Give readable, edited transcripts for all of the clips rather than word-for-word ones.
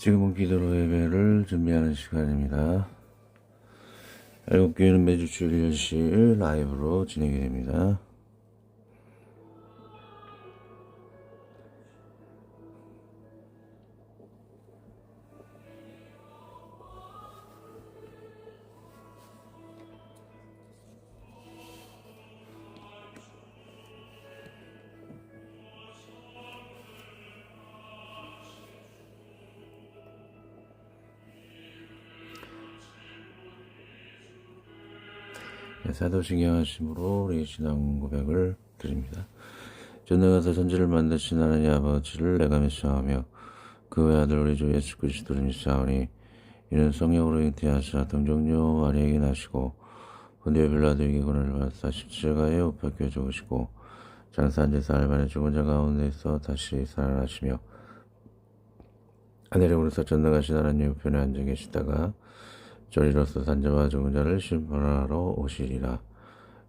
지금은 기도로 예배를 준비하는 시간입니다. 애국교회는 매주 주일 10시 라이브로 진행이 됩니다. 사도신경하심으로 우리 신앙 고백을 드립니다. 전능하사 천지를 만드신 하나님 아버지를 내가 맺사하며 그 외아들 우리 주 예수 그리스도를 믿사오니 이는 성령으로 잉태하사 동정녀 마리아에게 나시고 본디오 빌라도에게 고난을 받사 십자가에 못 박혀 죽으시고 장사한 지 사흘 만에 죽은 자 가운데서 다시 살아나시며 하늘에 오르사 전능하신 하나님 우편에 앉아 계시다가 저리로서 산자와 죽은 자를 심판하러 오시리라.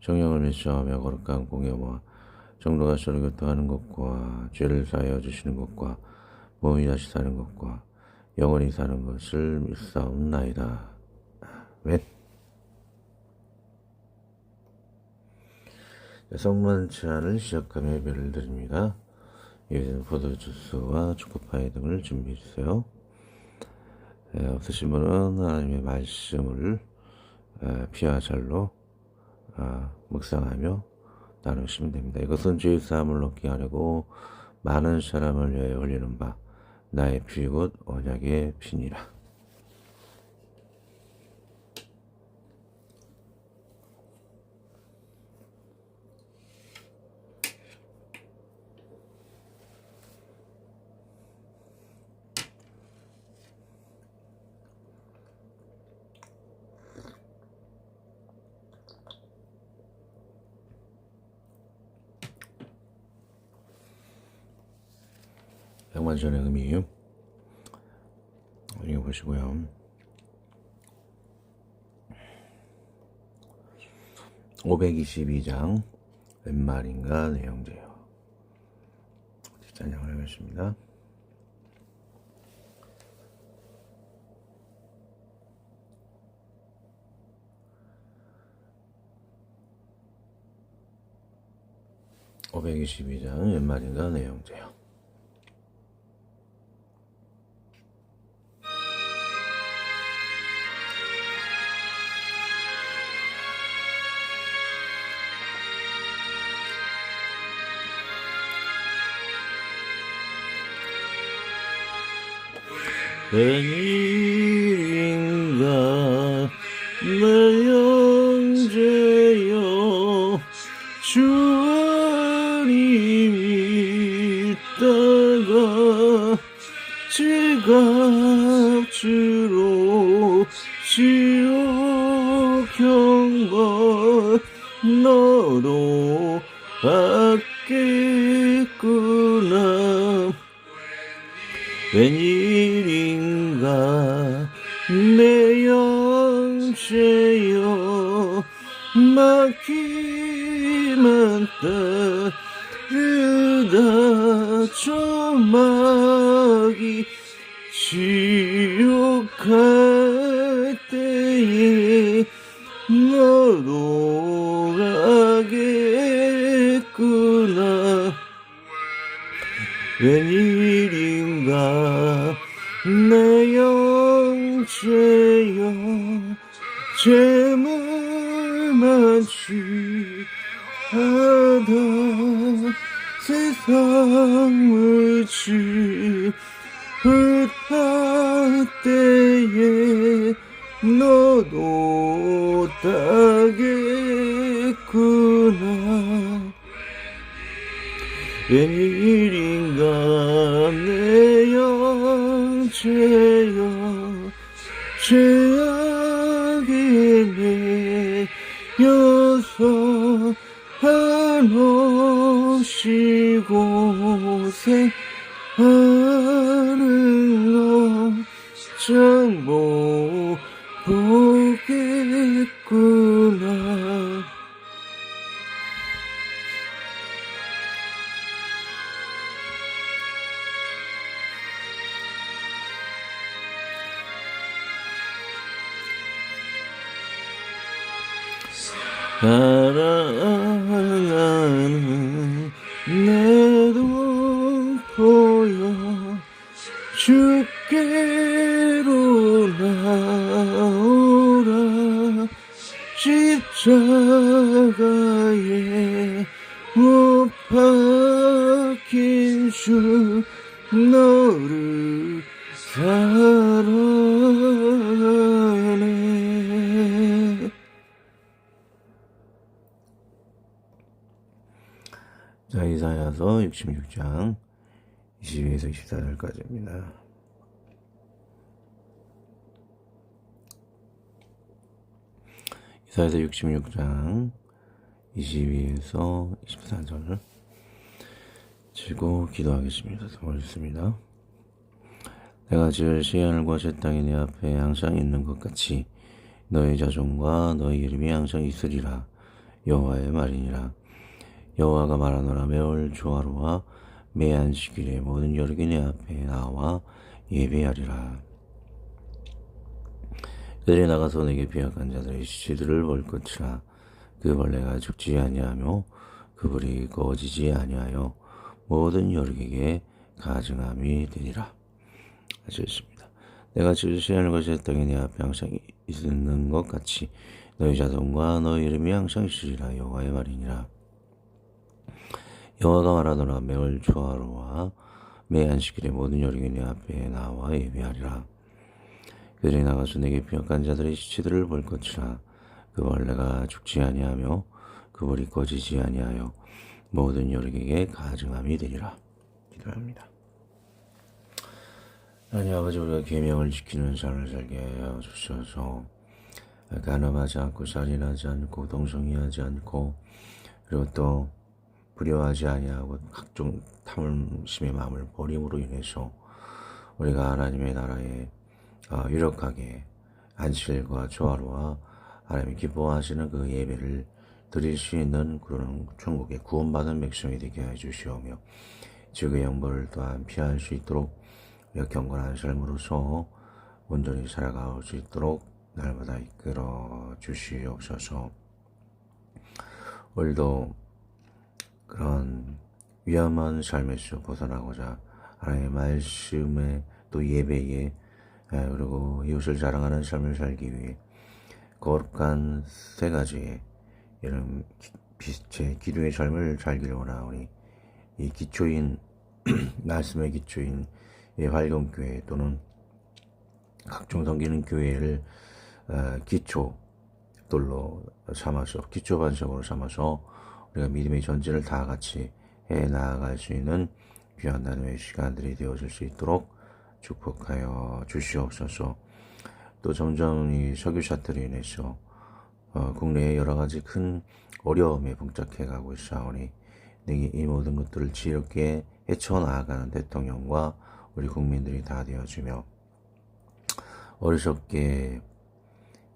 성령을 믿사하며 거룩한 공예와 정도가 서로 교통하는 것과 죄를 사하여 주시는 것과 몸이 다시 사는 것과 영원히 사는 것을 믿사옵나이다. 아멘. 성만찬을 시작하며 예배를 드립니다. 예배는 포도주스와 초코파이 등을 준비해주세요. 없으신 분은 하나님의 말씀을 피와 잘로 묵상하며 나누시면 됩니다. 이것은 죄의 사함을 얻게 하려고 많은 사람을 위하여 흘리는 바 나의 피 곧 언약의 피니라. 영만전의 의미 읽어보시고요. 522장 웬 말인가 내용제요. 찬양을 하겠습니다. (522장) 웬 말인가 내용제요. 웬일인가 내 형제여 주 안이 있다가 지갑주로 지옥 형벌 너도 받겠구나. 웬일인가 내 형제여 막히만 따르다 조막이 지옥 갈 때에 너도 가겠구나. 웬일인가 내 형제여 재물만 취하다 세상을 지불할 때에 너도 따겠구나. 웬일인가 내 형제여 죄악에 매여서 한없이 고생하는 너 참 보겠구나. 사랑하는 나도 보여 주께로 나오라 십자가에 못 박힌 주 너를 사랑하네. 자, 이사야서 66장 22에서 24절까지입니다. 이사야서 66장 22에서 24절 읽고 기도하겠습니다. 읽습니다. 내가 지을 시안과 제 땅이 내 앞에 항상 있는 것 같이 너의 자손과 너의 이름이 항상 있으리라. 여호와의 말이니라. 여호와가 말하노라. 매월 조화로와 매 안식일에 모든 여력이 내 앞에 나와 예배하리라. 그들이 나가서 내게 비약한 자들의 시체들을 볼 것이라. 그 벌레가 죽지 아니하며 그 불이 꺼지지 아니하여 모든 여력에게 가증함이 되리라. 하셨습니다. 내가 지으시는 것이 땅에 내 앞에 항상 있는 것 같이 너희 자손과 너희 이름이 항상 있으리라. 여호와의 말이니라. 여호와가 말하노라. 매월 초하루와 매 안식일에 모든 여력이 내 앞에 나와 예배하리라. 그들이 나가서 내게 비역한 자들의 시체들을 볼 것이라. 그 벌레가 죽지 아니하며 그 불이 꺼지지 아니하여 모든 여력에게 가증함이 되리라. 기도합니다. 하나님 아버지, 우리가 계명을 지키는 삶을 살게 하여 주셔서 간음하지 않고 살인하지 않고 동성이하지 않고 그리고 또 불효하지 아니하고 각종 탐심의 마음을 버림으로 인해서 우리가 하나님의 나라에 유력하게 안식일과 조화로와 하나님이 기뻐하시는 그 예배를 드릴 수 있는 그런 천국의 구원받은 백성이 되게 해 주시오며 지옥의 영벌을 또한 피할 수 있도록 우리가 경건한 삶으로서 온전히 살아갈 수 있도록 날마다 이끌어 주시옵소서. 오늘도 그런 위험한 삶에서 벗어나고자 하나님의 말씀에 또 예배에 그리고 이웃을 자랑하는 삶을 살기 위해 거룩한 세 가지의 이런 빛의 기도의 삶을 살기를 원하오니 이 기초인 말씀의 기초인 이 활동교회 또는 각종 섬기는 교회를 기초돌로 삼아서 기초 반석으로 삼아서 우리가 믿음의 전진을 다 같이 해 나아갈 수 있는 귀한 나눔의 시간들이 되어질 수 있도록 축복하여 주시옵소서. 또 점점 이 석유사태로 인해서 국내에 여러 가지 큰 어려움에 봉착해 가고 있사오니 이 모든 것들을 지혜롭게 헤쳐나가는 대통령과 우리 국민들이 다 되어주며 어리석게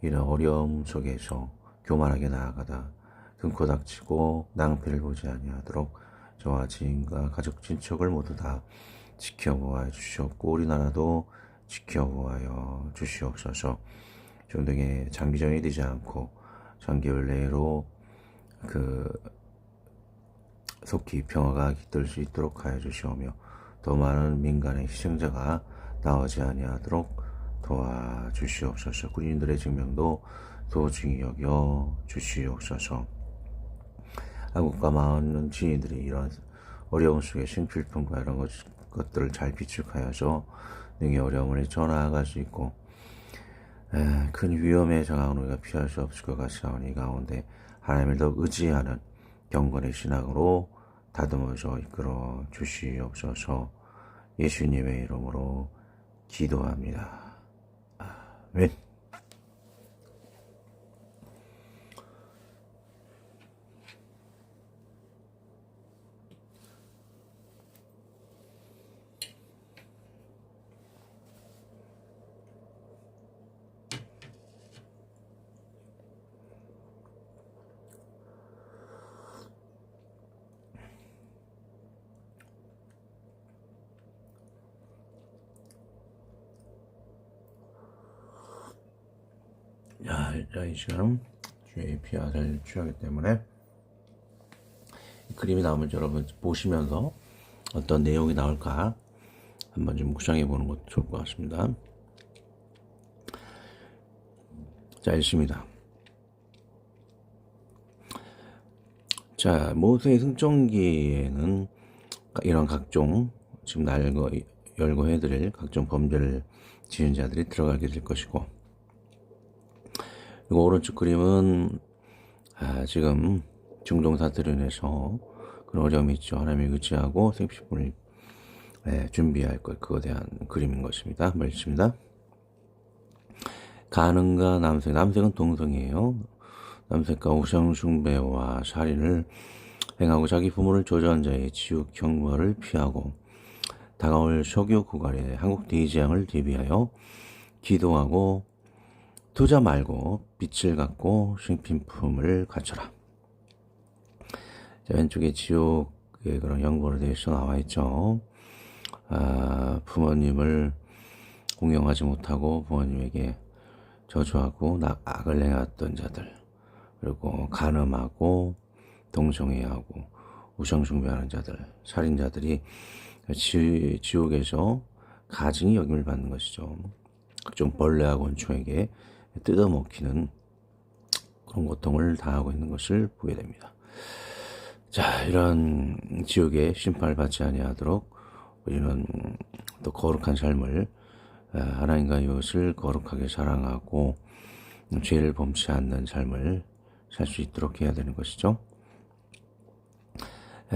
이런 어려움 속에서 교만하게 나아가다 금코 닥치고 낭패를 보지 아니하도록 저와 지인과 가족 친척을 모두 다 지켜보아 주시옵고 우리나라도 지켜보아 주시옵소서. 중동에 장기전이 되지 않고 장기열 내로 속히 평화가 깃들 수 있도록 하여 주시오며 더 많은 민간의 희생자가 나오지 아니하도록 도와주시옵소서. 군인들의 증명도 소중히 여겨 주시옵소서. 한국과 많은 지인들이 이런 어려움 속에 신필품과 이런 것들을 잘 비축하여서 능히 어려움을 헤쳐나아갈 수 있고 큰 위험의 상황을 우리가 피할 수 없을 것 같사오니 가운데 하나님을 더 의지하는 경건의 신앙으로 다듬어서 이끌어 주시옵소서. 예수님의 이름으로 기도합니다. 아멘. 자, 이 시간 주의 피와 살을 취하기 때문에 그림이 나오면 여러분 보시면서 어떤 내용이 나올까 한번 좀 구상해 보는 것도 좋을 것 같습니다. 자, 읽습니다. 자, 모세의 승천기에는 이런 각종 지금 열거 해드릴 각종 범죄를 지은 자들이 들어가게 될 것이고, 그리고 오른쪽 그림은 지금 중동 사태로 인해서 그런 어려움이 있죠. 하나님을 의지하고 생식품을 준비할 것, 그거에 대한 그림인 것입니다. 말씀입니다. 가늠과 남색은 동성이에요. 남색과 우상숭배와 살인을 행하고 자기 부모를 저주한 자의 지옥 형벌을 피하고 다가올 석유 고갈의 한국 대지양을 대비하여 기도하고 투자 말고 빛을 갖고 신품품을 갖춰라. 자, 왼쪽에 지옥의 그런 형벌에 대해서 나와 있죠. 부모님을 공경하지 못하고 부모님에게 저주하고 악을 행했던 자들, 그리고 간음하고 동성애하고 우상숭배하는 자들, 살인자들이 지옥에서 가증히 여김을 받는 것이죠. 각종 벌레와 곤충에게 뜯어먹히는 그런 고통을 당하고 있는 것을 보게 됩니다. 자, 이런 지옥의 심판을 받지 아니하도록 우리는 또 거룩한 삶을, 하나님과 이웃을 거룩하게 사랑하고 죄를 범치 않는 삶을 살 수 있도록 해야 되는 것이죠.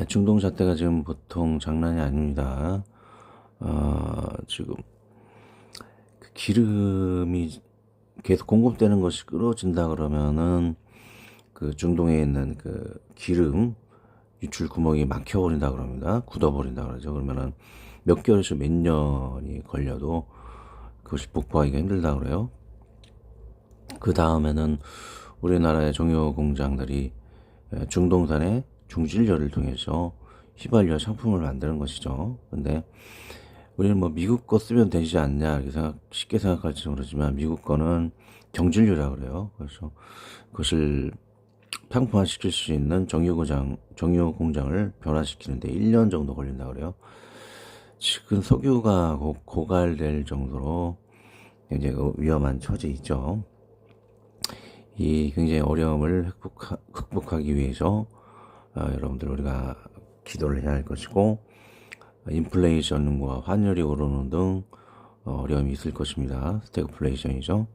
중동 사태가 지금 보통 장난이 아닙니다. 지금 그 기름이 계속 공급되는 것이 끊어진다 그러면은 그 중동에 있는 그 기름 유출 구멍이 막혀버린다 그럽니다. 굳어버린다 그러죠. 그러면은 몇 개월에서 몇 년이 걸려도 그것이 복구하기가 힘들다 그래요. 그 다음에는 우리나라의 정유 공장들이 중동산의 중질료를 통해서 휘발유 상품을 만드는 것이죠. 근데 우리는 뭐 미국 거 쓰면 되지 않냐 이렇게 쉽게 생각할지 모르지만 미국 거는 경질료라 그래요. 그래서 그것을 상품화 시킬 수 있는 정유 공장을 변화시키는데 1년 정도 걸린다 그래요. 지금 석유가 고갈될 정도로 굉장히 위험한 처지에 있죠. 이 굉장히 어려움을 극복하기 위해서 여러분들 우리가 기도를 해야 할 것이고, 인플레이션과 환율이 오르는 등 어려움이 있을 것입니다. 스태그플레이션이죠.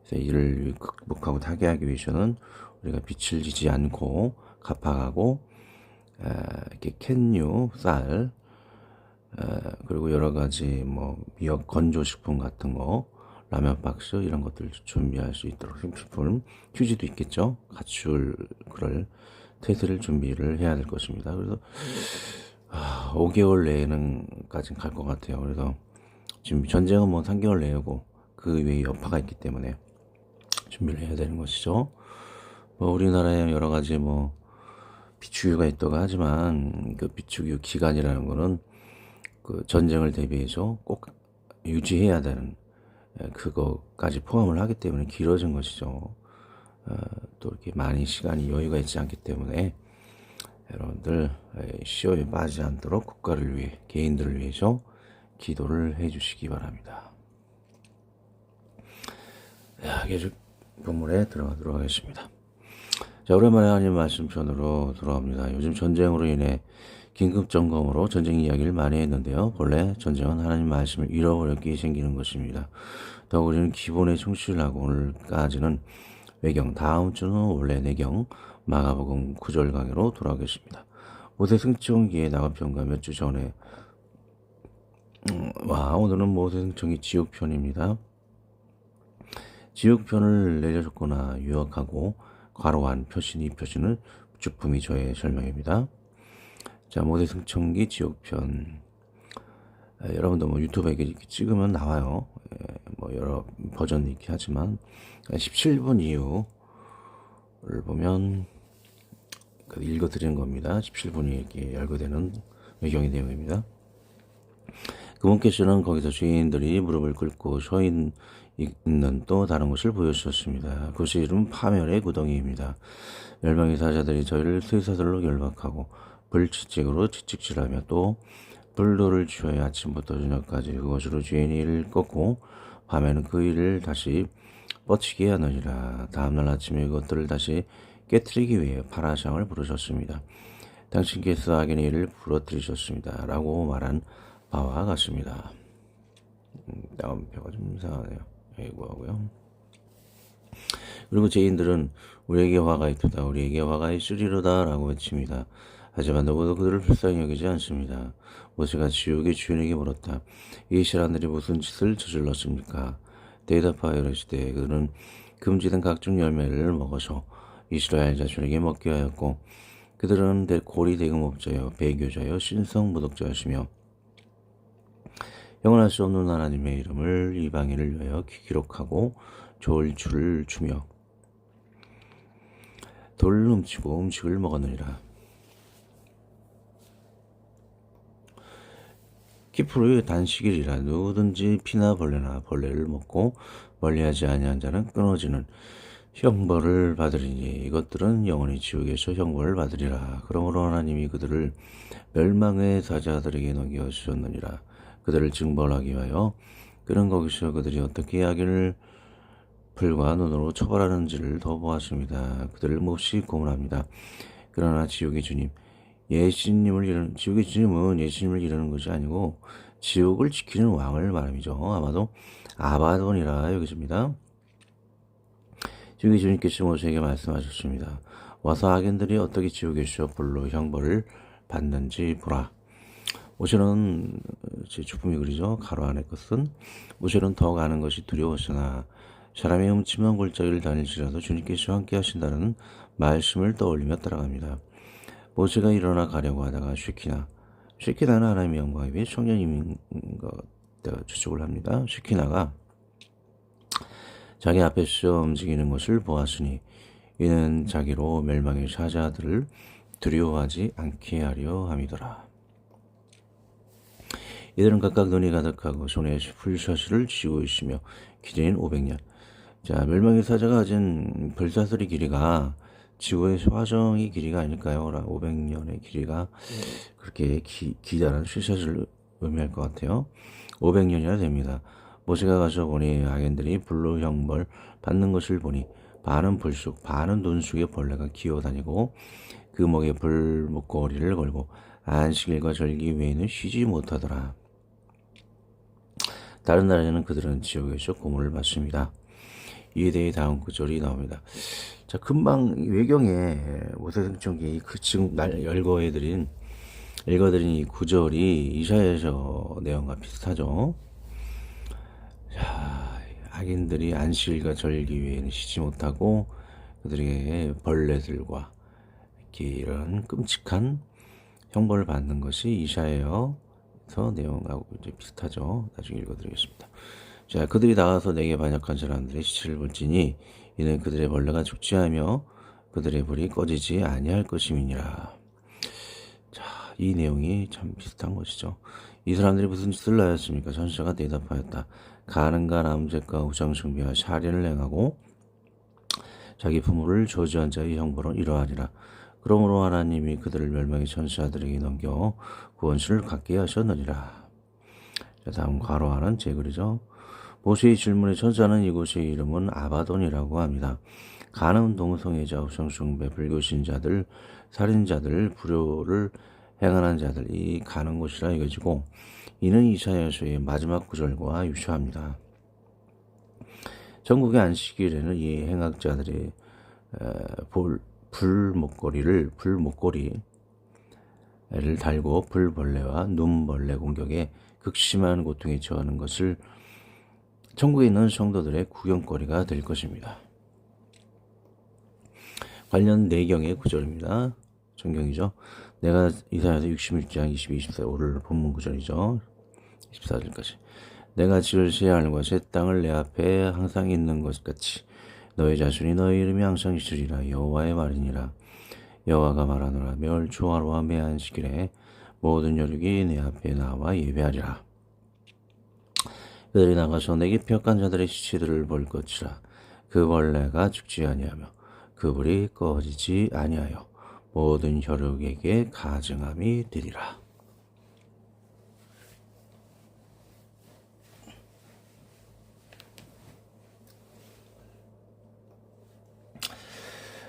그래서 이를 극복하고 타개하기 위해서는 우리가 빛을 지지 않고 가파가고 이렇게 캔유, 쌀, 그리고 여러 가지 뭐 미역 건조식품 같은 거, 라면 박스 이런 것들 준비할 수 있도록 생필품, 휴지도 있겠죠. 갖출 그럴 테스트를 준비를 해야 될 것입니다. 그래서 5개월 내에는까지 갈 것 같아요. 그래서 지금 전쟁은 뭐 3개월 내고 그 외에 여파가 있기 때문에 준비를 해야 되는 것이죠. 뭐 우리나라에 여러 가지 뭐 비축유가 있다고 하지만 그 비축유 기간이라는 거는 그 전쟁을 대비해서 꼭 유지해야 되는 그거까지 포함을 하기 때문에 길어진 것이죠. 또 이렇게 많이 시간이 여유가 있지 않기 때문에 여러분들 시험에 빠지지 않도록 국가를 위해, 개인들을 위해서 기도를 해 주시기 바랍니다. 계속 본문에 들어가도록 하겠습니다. 자, 오랜만에 하나님 말씀 편으로 돌아옵니다. 요즘 전쟁으로 인해 긴급 점검으로 전쟁 이야기를 많이 했는데요. 본래 전쟁은 하나님 말씀을 잃어버렸기에 생기는 것입니다. 더욱 우리는 기본에 충실을 하고 오늘까지는 외경, 다음 주는 원래 내경 마가복음 9절 강의로 돌아오겠습니다. 모세 승천기에 나간 편과 몇 주 전에 오늘은 모세 승천기 지옥편입니다. 지옥편을 내려줬거나 유학하고 과로한 표신, 이 표신을 주품이 저의 설명입니다. 자, 모세 승천기 지옥편. 여러분도 뭐 유튜브에 이렇게 찍으면 나와요. 뭐 여러 버전이 있긴 하지만 17분 이후를 보면 읽어드리는 겁니다. 17분이 이렇게 열거되는 외경의 내용입니다. 그분께서는 거기서 죄인들이 무릎을 꿇고 서 있는 또 다른 곳을 보여주셨습니다. 그것이 이름 파멸의 구덩이입니다. 멸망의 사자들이 저희를 쇠사슬로 결박하고 불치직으로 채찍질하며 또 불도를 취하여 아침부터 저녁까지 그것으로 죄인의 일을 꺾고 밤에는 그 일을 다시 뻗치게 하느니라. 다음날 아침에 그것들을 다시 깨뜨리기 위해 파라샹을 부르셨습니다. 당신께서 악인의 일을 부러뜨리셨습니다. 라고 말한 바와 같습니다. 다음 표가 좀 이상하네요. 아이고 하고요. 그리고 죄인들은 우리에게 화가 있도다. 우리에게 화가 있으리로다. 라고 외칩니다. 하지만 누구도 그들을 불쌍히 여기지 않습니다. 모세가 지옥의 주인에게 물었다. 이 사람들이 무슨 짓을 저질렀습니까? 대답하여 이르시되 그들은 금지된 각종 열매를 먹어서 이스라엘 자손에게 먹게 하였고 그들은 고리 대금업자여 배교자여 신성 무덕자였으며 영원할 수 없는 하나님의 이름을 이방인을 위하여 기록하고 좋을 줄을 주며 돌을 훔치고 음식을 먹었느니라. 키프로의 단식일이라 누구든지 피나 벌레나 벌레를 먹고 멀리하지 아니한 자는 끊어지는 형벌을 받으리니 이것들은 영원히 지옥에서 형벌을 받으리라. 그러므로 하나님이 그들을 멸망의 사자들에게 넘겨주셨느니라. 그들을 징벌하기 위하여 그는 거기서 그들이 어떻게 악인을 불과 눈으로 처벌하는지를 더 보았습니다. 그들을 몹시 고문합니다. 그러나 지옥의 주님은 예수님을 이르는 것이 아니고 지옥을 지키는 왕을 말함이죠. 아마도 아바돈이라 여기집니다. 지옥의 주님께서 모세에게 말씀하셨습니다. 와서 악인들이 어떻게 지옥에서 불로 형벌을 받는지 보라. 모세는 제 주품이 그리죠. 가로 안의 것은 모세는 더 가는 것이 두려웠으나 사람의 음침한 골짜기를 다닐지라도 주님께서 함께 하신다는 말씀을 떠올리며 따라갑니다. 모세가 일어나 가려고 하다가 쉐키나는 하나님의 영광에 비해 청년임인 것 추측을 합니다. 쉐키나가 자기 앞에서 움직이는 것을 보았으니 이는 자기로 멸망의 사자들을 두려워하지 않게 하려 함이더라. 이들은 각각 눈이 가득하고 손에 풀샤시를 쥐고 있으며 기재인 500년. 자, 멸망의 사자가 가진 불사슬의 길이가 지구의 화정의 길이가 아닐까요? 500년의 길이가 그렇게 기다란 풀샷을 의미할 것 같아요. 500년이나 됩니다. 모세가 가서 보니 악인들이 불로 형벌 받는 것을 보니 반은 불쑥 반은 논쑥의 벌레가 기어다니고 그 목에 불 목걸이를 걸고 안식일과 절기 외에는 쉬지 못하더라. 다른 나라에는 그들은 지옥에서 고문을 받습니다. 이에 대해 다음 구절이 나옵니다. 자, 금방 외경에 모세성경이 지금 읽어드린 이 구절이 이사야서 내용과 비슷하죠. 자, 악인들이 안식일과 절기 외에는 쉬지 못하고 그들에게 벌레들과 이렇게 이런 끔찍한 형벌을 받는 것이 이사야서 내용하고 이제 비슷하죠. 나중에 읽어드리겠습니다. 자, 그들이 나가서 내게 반역한 사람들의 시체를 볼지니 이는 그들의 벌레가 죽지 하며 그들의 불이 꺼지지 아니할 것임이니라. 자, 이 내용이 참 비슷한 것이죠. 이 사람들이 무슨 짓을 하였습니까? 선지자가 대답하였다. 가늠과 남색과 우상숭배와 살인을 행하고 자기 부모를 저주한 자의 형벌은 이러하니라. 그러므로 하나님이 그들을 멸망의 천사들에게 넘겨 구원수를 갖게 하셨느니라. 자, 다음 괄호하는 제글이죠. 모세의 질문에 천사는 이곳의 이름은 아바돈이라고 합니다. 가늠 동성애자 우상숭배 불교신자들 살인자들 불효를 행하는 자들이 가는 곳이라 여겨지고 이는 이사야서의 마지막 구절과 유사합니다. 전국의 안식일에는 이 행악자들이 불목걸이를 달고 불벌레와 눈벌레 공격에 극심한 고통에 처하는 것을 천국에 있는 성도들의 구경거리가 될 것입니다. 관련 내경의 구절입니다. 정경이죠. 내가 이사야서 61장 22, 24 오늘 본문 구절이죠. 24절까지. 내가 지을 새 하늘과 새 땅을 내 앞에 항상 있는 것 같이 너의 자손이 너의 이름이 항상 있으리라. 여호와의 말이니라. 여호와가 말하노라. 멸 조화로와 매 안식일에 모든 여력이 내 앞에 나와 예배하리라. 그들이 나가서 내게 폐역한 자들의 시체들을 볼 것이라. 그 벌레가 죽지 아니하며 그 불이 꺼지지 아니하여 모든 혈육에게 가증함이 되리라.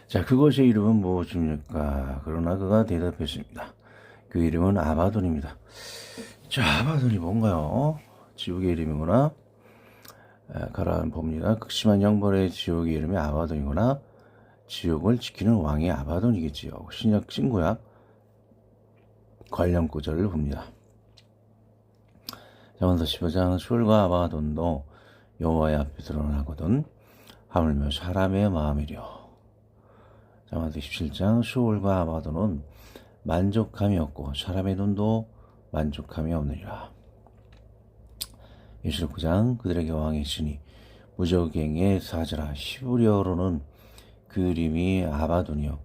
자, 그것의 이름은 무엇입니까? 그러나 그가 대답했습니다. 그 이름은 아바돈입니다. 자, 아바돈이 뭔가요? 지옥의 이름이구나. 가라앉 봅니다. 극심한 형벌의 지옥의 이름이 아바돈이구나. 지옥을 지키는 왕이 아바돈이겠지요. 신약 신구약 관련 구절을 봅니다. 잠언서 15장 술과 아바돈도 여호와의 앞에 드러나거든 하물며 사람의 마음이려. 잠언서 17장 수올과 아바돈은 만족함이 없고 사람의 눈도 만족함이 없느니라. 29장 그들에게 왕이 있으니 무적행의 사자라. 히브리어로는 그 이름이 아바돈이요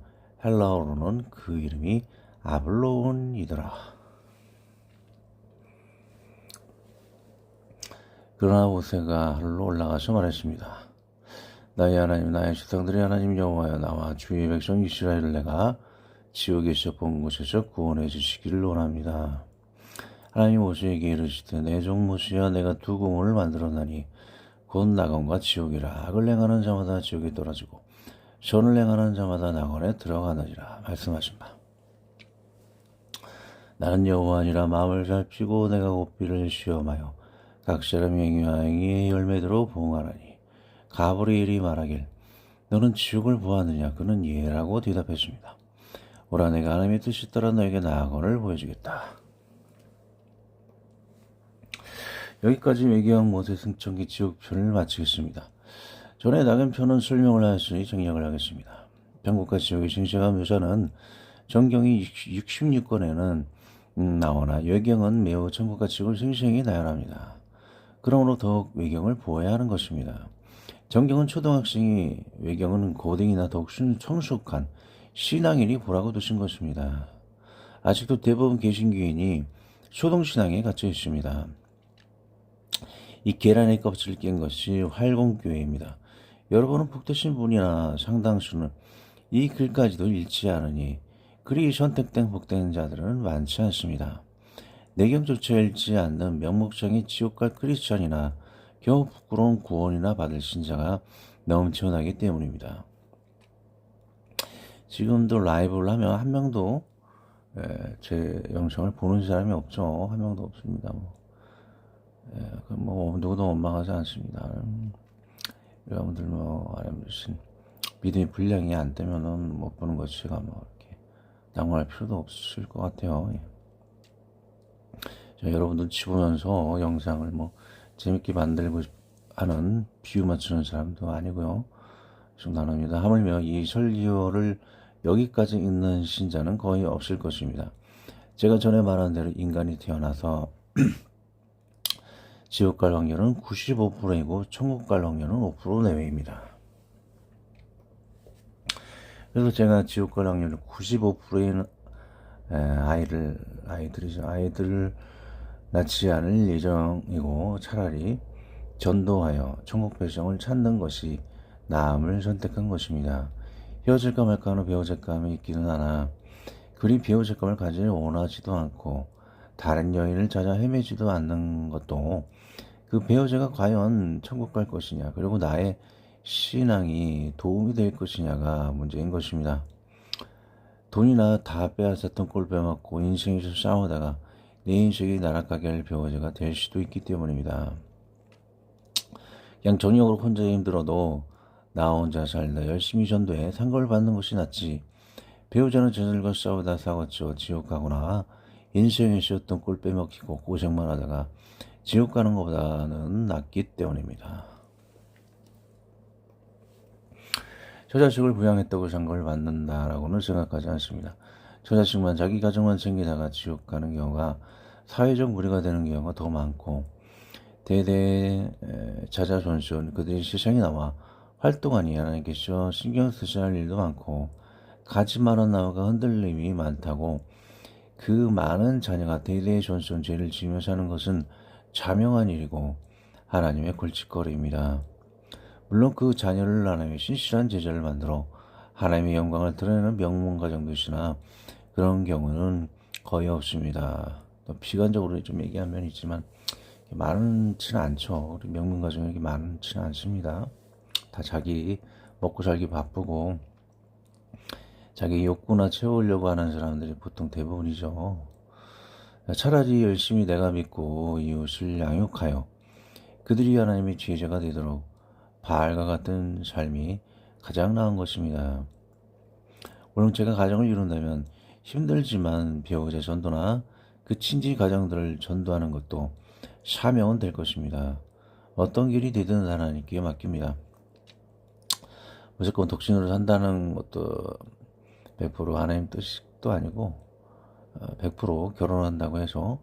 헬라어로는 그 이름이 아블론이더라. 그러나 모세가 하늘로 올라가서 말했습니다. 나의 하나님 나의 조상들의 하나님 여호와여, 나와 주의 백성 이스라엘을 내가 지옥에서 본 곳에서 구원해 주시기를 원합니다. 하나님 모세에게 이르시되 내 종 모세야, 내가 두 궁을 만들었나니 곧 낙원과 지옥이라. 악을 행하는 자마다 지옥에 떨어지고 선을 행하는 자마다 낙원에 들어가느니라 말씀하신다. 나는 여호와니라. 마음을 살피고 내가 고삐를 시험하여 각 사람이 행위의 열매대로 부응하나니. 가브리엘이 말하길 너는 지옥을 보았느냐? 그는 예라고 대답했습니다. 오라, 내가 하나님의 뜻이 따라 너에게 낙원을 보여주겠다. 여기까지 외계왕 모세 승천기 지옥편을 마치겠습니다. 전에 낙원편은 설명을 하였으니 정리를 하겠습니다. 천국과 지옥의 징세가 묘사는 정경이 66권에는 나오나 외경은 매우 천국과 지옥을 생생히 나열합니다. 그러므로 더욱 외경을 보아야 하는 것입니다. 정경은 초등학생이, 외경은 고등이나 더욱 성숙한 신앙인이 보라고 두신 것입니다. 아직도 대부분 개신교인이 초등신앙에 갇혀 있습니다. 이 계란의 껍질을 깬 것이 활공교회입니다. 여러분은 복되신 분이나 상당수는 이 글까지도 읽지 않으니 그리 선택된 복된 자들은 많지 않습니다. 내경조차 읽지 않는 명목상의 지옥갈 크리스천이나 겨우 부끄러운 구원이나 받을 신자가 넘쳐나기 때문입니다. 지금도 라이브를 하면 한 명도 제 영상을 보는 사람이 없죠. 한 명도 없습니다. 누구도 원망하지 않습니다. 여러분들 무슨 믿음의 분량이 안 되면은 못 보는 것이 제가 이렇게 당황할 필요도 없을 것 같아요. 여러분 눈치 보면서 영상을 재밌게 만들고 하는 비유 맞추는 사람도 아니고요. 중단합니다. 하물며 이 설교를 여기까지 읽는 신자는 거의 없을 것입니다. 제가 전에 말한 대로 인간이 태어나서 지옥 갈 확률은 95%이고 천국 갈 확률은 5% 내외입니다. 그래서 제가 지옥 갈 확률 95%인 아이들을 낳지 않을 예정이고 차라리 전도하여 천국 백성을 찾는 것이 나음을 선택한 것입니다. 헤어질까 말까 하는 배우자감이 있기는 하나 그리 배우자감을 가지를 원하지도 않고 다른 여인을 찾아 헤매지도 않는 것도 그 배우자가 과연 천국 갈 것이냐, 그리고 나의 신앙이 도움이 될 것이냐가 문제인 것입니다. 돈이나 다 빼앗았던 꼴 빼먹고 인생에서 싸우다가 내 인생이 나락가게 할 배우자가 될 수도 있기 때문입니다. 그냥 전역으로 혼자 힘들어도 나 혼자 살다 열심히 전도해 상급을 받는 것이 낫지, 배우자는 저들과 싸우다 사고쳐 지옥 가거나 인생에서 어떤 꼴 빼먹히고 고생만 하다가 지옥 가는 것보다는 낫기 때문입니다. 처자식을 부양했다고 상급을 받는다라고는 생각하지 않습니다. 처자식만 자기 가정만 챙기다가 지옥 가는 경우가 사회적 무리가 되는 경우가 더 많고, 대대 자자손손 그들이 세상에 나와 활동하니 하나님께서 신경 쓰셔야 할 일도 많고, 가지 말은 나무가 흔들림이 많다고 그 많은 자녀가 대대손손 죄를 지으며 사는 것은 자명한 일이고, 하나님의 골칫거리입니다. 물론 그 자녀를 하나님의 신실한 제자를 만들어 하나님의 영광을 드러내는 명문가정도 있으나 그런 경우는 거의 없습니다. 또 비관적으로 좀 얘기한 면이 있지만 많지는 않죠. 우리 명문가정이 많지는 않습니다. 다 자기 먹고 살기 바쁘고 자기 욕구나 채우려고 하는 사람들이 보통 대부분이죠. 차라리 열심히 내가 믿고 이웃을 양육하여 그들이 하나님의 지혜자가 되도록 바알과 같은 삶이 가장 나은 것입니다. 물론 제가 가정을 이룬다면 힘들지만 배우자 전도나 그 친지 가정들을 전도하는 것도 사명은 될 것입니다. 어떤 길이 되든 하나님께 맡깁니다. 무조건 독신으로 산다는 것도 100% 하나님 뜻도 아니고 100% 결혼한다고 해서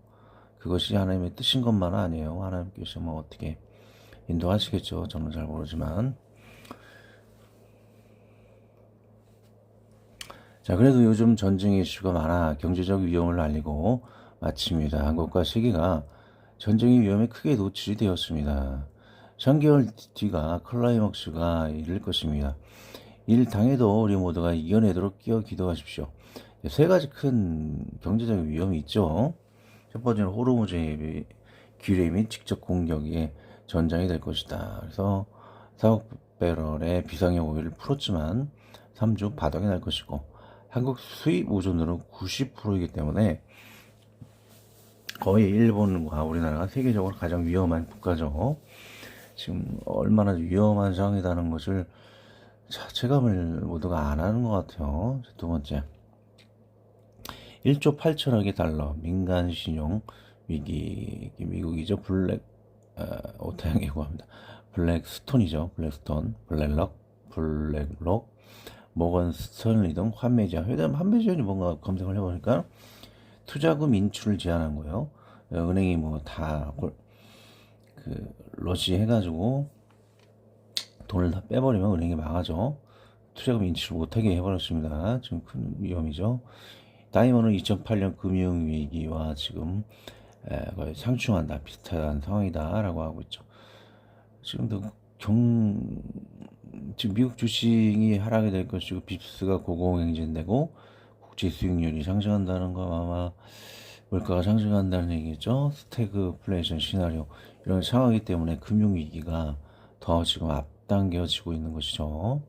그것이 하나님의 뜻인 것만은 아니에요. 하나님께서 뭐 어떻게 인도하시겠죠. 저는 잘 모르지만. 자, 그래도 요즘 전쟁 이슈가 많아 경제적 위험을 알리고 마칩니다. 한국과 세계가 전쟁의 위험에 크게 노출이 되었습니다. 3개월 뒤가 클라이막스가 이를 것입니다. 일 당해도 우리 모두가 이겨내도록 끼어 기도하십시오. 세 가지 큰 경제적 위험이 있죠. 첫 번째는 호르무즈의 기뢰 및 직접 공격이 전장이 될 것이다. 그래서 4억 배럴의 비상용 오일을 풀었지만 3주 바닥이 날 것이고 한국 수입 의존도는 90%이기 때문에 거의 일본과 우리나라가 세계적으로 가장 위험한 국가죠. 지금 얼마나 위험한 상황이라는 것을 체감을 모두가 안 하는 것 같아요. 두 번째, 1조 8천억의 달러 민간 신용 위기. 미국이죠. 오태양이라고 합니다. 블랙스톤이죠. 블랙스톤, 블랙록, 모건 스턴리 등 환매지원. 환매지원이 뭔가 검색을 해보니까 투자금 인출을 제한한 거예요. 은행이 뭐 다 러시 해가지고 돈을 다 빼버리면 은행이 망하죠. 투자금 인출 못하게 해버렸습니다. 지금 큰 위험이죠. 다이머는 2008년 금융위기와 지금 거의 상충한다, 비슷한 상황이다라고 하고 있죠. 지금도 지금 미국 주식이 하락이 될 것이고 빕스가 고공행진되고 국제 수익률이 상승한다는 거 아마 물가가 상승한다는 얘기죠. 스태그플레이션 시나리오 이런 상황이기 때문에 금융위기가 더 지금 앞당겨지고 있는 것이죠.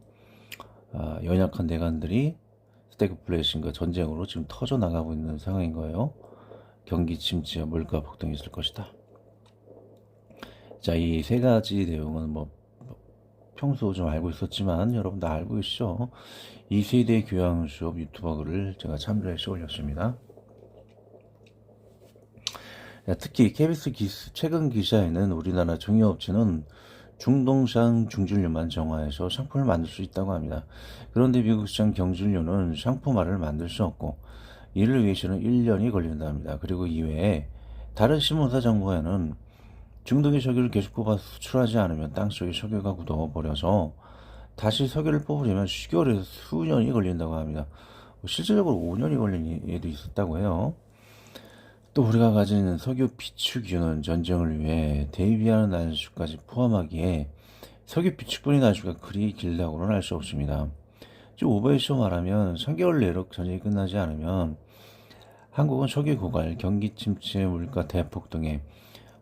연약한 대간들이 스태그플레이션과 전쟁으로 지금 터져 나가고 있는 상황인 거예요. 경기 침체와 물가 폭등이 있을 것이다. 자, 이 세 가지 내용은 뭐 평소 좀 알고 있었지만 여러분 다 알고 계시죠? 이 세대 교양 수업 유튜버를 제가 참조해서 올렸습니다. 특히 KBS 최근 기사에는 우리나라 정유업체는 중동산 중진료만 정화해서 상품을 만들 수 있다고 합니다. 그런데 미국 시장 경진료는 상품화를 만들 수 없고 이를 위해서는 1년이 걸린다 합니다. 그리고 이외에 다른 신문사 정보에는 중동의 석유를 계속 뽑아 수출하지 않으면 땅속의 석유가 굳어버려서 다시 석유를 뽑으려면 수개월에서 수년이 걸린다고 합니다. 실질적으로 5년이 걸린 예도 있었다고 해요. 또 우리가 가진 석유 비축유는 전쟁을 위해 대비하는 난수까지 포함하기에 석유 비축분의 난수가 그리 길다고는 할 수 없습니다. 즉 오버해서 말하면 3개월 내로 전쟁이 끝나지 않으면 한국은 석유 고갈, 경기 침체, 물가 대폭 등의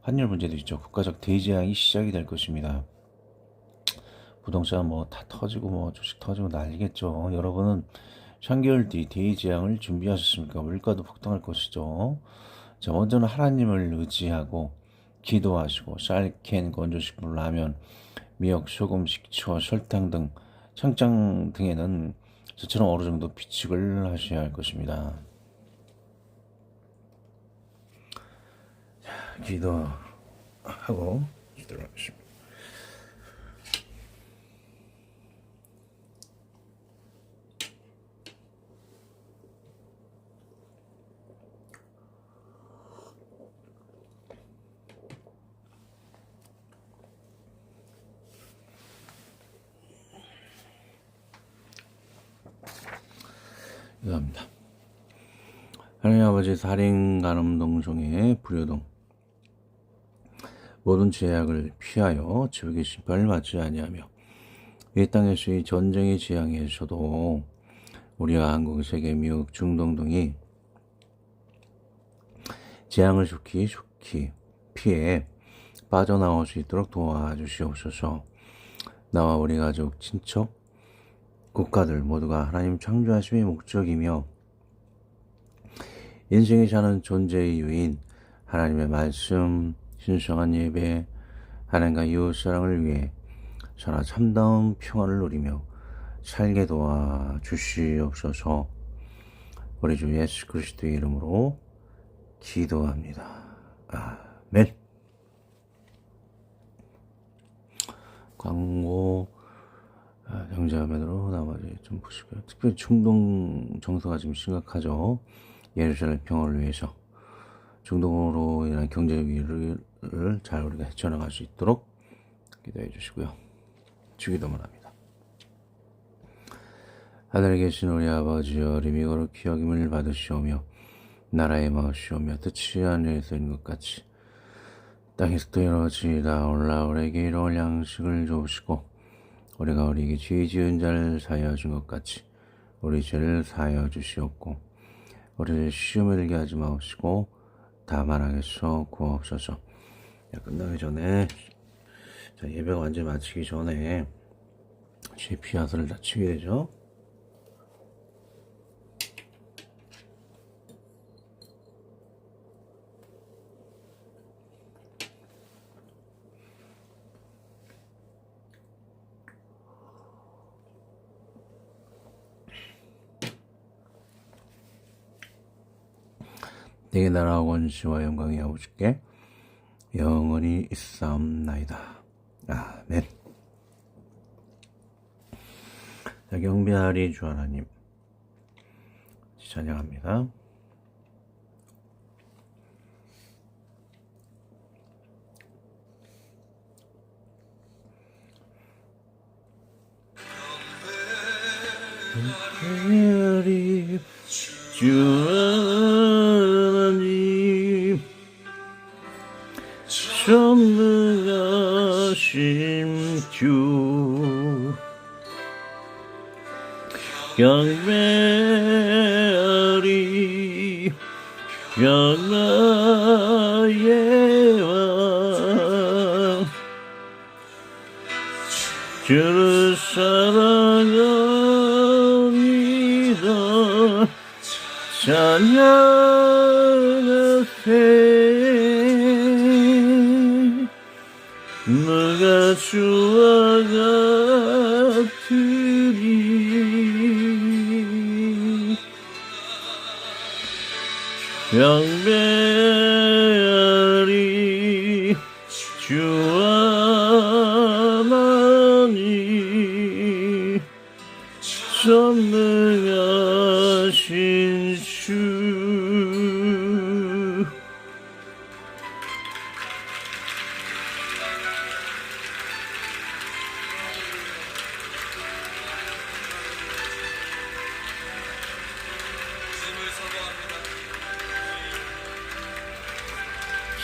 환율 문제도 있죠. 국가적 대재앙이 시작이 될 것입니다. 부동산 뭐 다 터지고 뭐 주식 터지고 난리겠죠. 여러분은 3개월 뒤 대재앙을 준비하셨습니까? 물가도 폭등할 것이죠. 자, 먼저는 하나님을 의지하고 기도하시고 쌀, 캔, 건조식품, 라면, 미역, 소금, 식초, 설탕 등 창장 등에는 저처럼 어느 정도 비축을 하셔야 할 것입니다. 자, 기도하고 기도하겠습니다. 감사합니다. 하나님 아버지, 살인, 간음, 동성애, 불효동 모든 제약을 피하여 지옥의 심판을 받지 아니하며 이 땅에서의 전쟁의 재앙에서도 우리가 한국, 세계, 미국, 중동 등이 재앙을 좋게 피해 빠져나올 수 있도록 도와주시옵소서. 나와 우리 가족, 친척, 국가들 모두가 하나님 창조하심의 목적이며 인생에 사는 존재의 이유인 하나님의 말씀, 신성한 예배, 하나님과 이웃사랑을 위해 살아 참다운 평안을 누리며 살게 도와주시옵소서. 우리 주 예수 그리스도의 이름으로 기도합니다. 아멘. 광고 형제자매들로 나머지 좀 보시고요. 특별히 중동 정서가 지금 심각하죠. 예루살렘 평화를 위해서 중동으로 인한 경제 위기를 잘 우리가 헤쳐나갈 수 있도록 기도해 주시고요. 주기도문 합니다. 하늘에 계신 우리 아버지여, 이름이 거룩히 여김을 받으시오며 나라의 마으시오며 뜻이 하늘에서 있는 것 같이 땅에서도 이루어지이다. 올라오래게 이로울 양식을 주시고 우리가 우리에게 죄 지은 자를 사하여 준 것 같이 우리 죄를 사하여 주시옵고 우리를 시험에 들게 하지 마옵시고 다만 악에서 구하옵소서. 끝나기 전에 예배가 완전히 마치기 전에 죄 피하선을 다 치게 되죠. 내게 나라와 권세와 영광이 아버지께 영원히 있사옵나이다. 아멘. 자, 경배하리 주 하나님 찬양합니다. 경배하리 주 하나님 전능하신 주 경배하리 영나의 왕 주를 사랑합니다. 찬양하세 누가 주와 같으리 경배하리 주 하나님 전능하신 주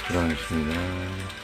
사랑하십니다.